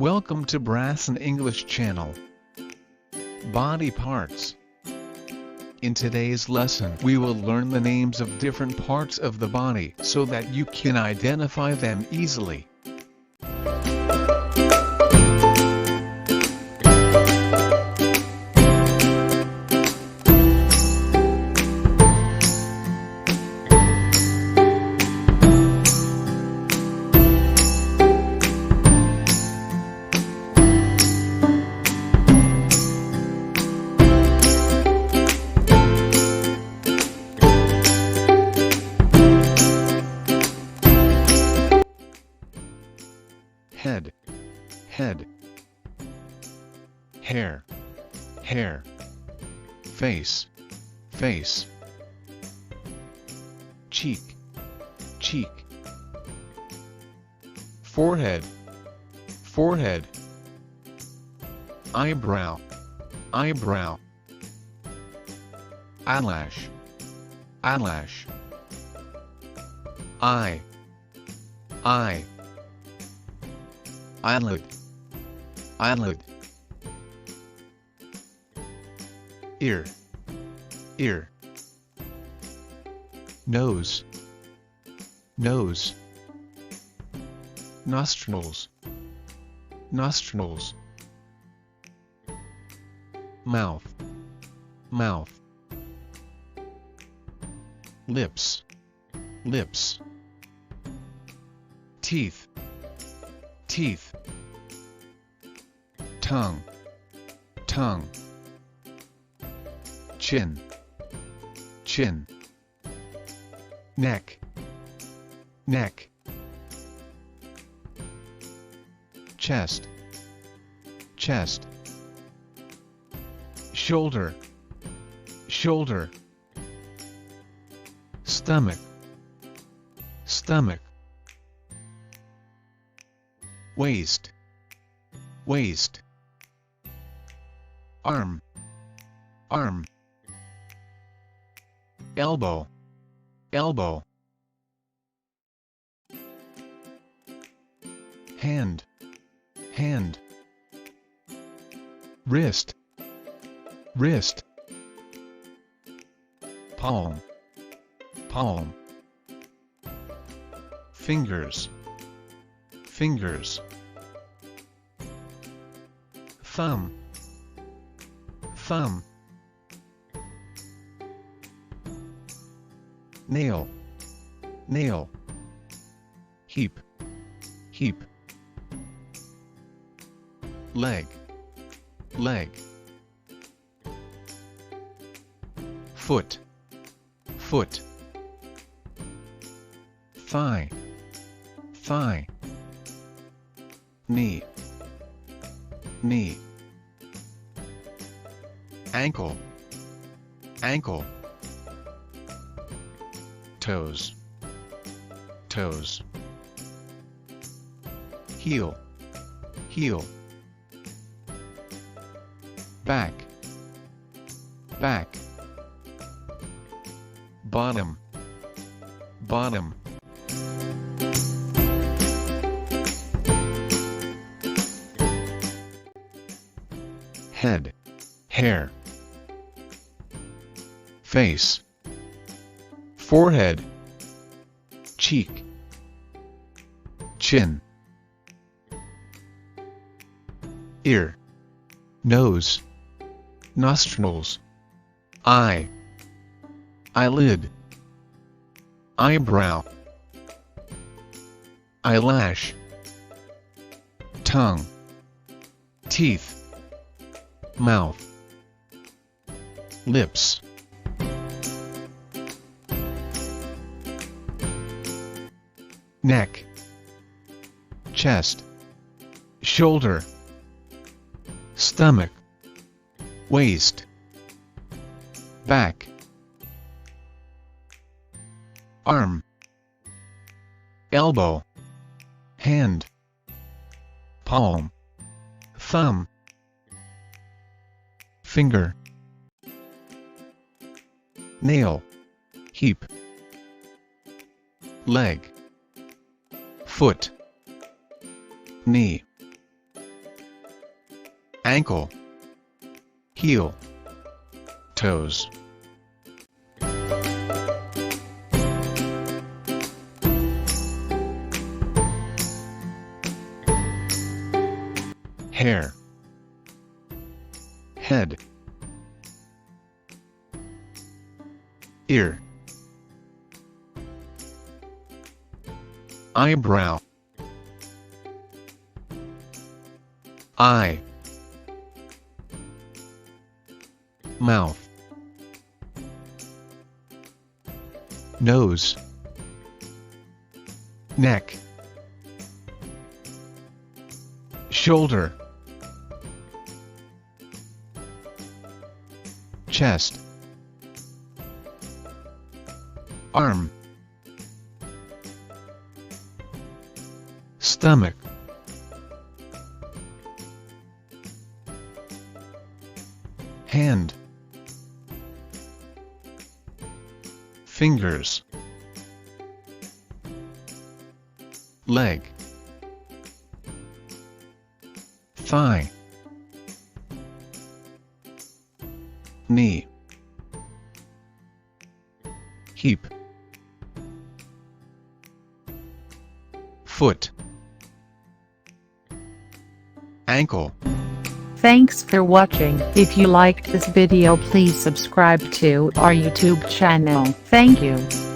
Welcome to Brass and English channel. Body parts. In today's lesson we will learn the names of different parts of the body so that you can identify them easily. Head, head. Hair, hair. Face, face. Cheek, cheek. Forehead, forehead. Eyebrow, eyebrow. Eyelash, eyelash. Eye, eye. Eyelid, eyelid. Ear, ear. Nose, nose. Nostrils, nostrils. Mouth, mouth. Lips, lips. Teeth, teeth. Tongue, tongue. Chin, chin. Neck, neck. Chest, chest. Shoulder, shoulder. Stomach, stomach. Waist, waist. Arm, arm. Elbow, elbow. Hand, hand. Wrist, wrist. Palm, palm. Fingers, fingers. Thumb, thumb. Nail, nail. Heap, heap. Leg, leg. Foot, foot. Thigh, thigh. Knee, knee. Ankle, ankle. Toes, toes. Heel, heel. Back, back. Bottom, bottom. Head, hair. Face, forehead. Cheek, chin. Ear, nose. Nostrils, eye. Eyelid, eyebrow. Eyelash. Tongue, teeth. Mouth, lips. Neck, chest, shoulder. Stomach, waist. Back, arm. Elbow, hand. Palm, thumb. Finger, nail. Heap, leg. Foot, knee. ankle, heel, toes. Hair, head, ear, eyebrow, eye, mouth, nose, neck, shoulder, chest, arm, stomach, hand, fingers, leg, thigh, knee, hip, foot, ankle. Thanks for watching. If you liked this video, please subscribe to our YouTube channel. Thank you.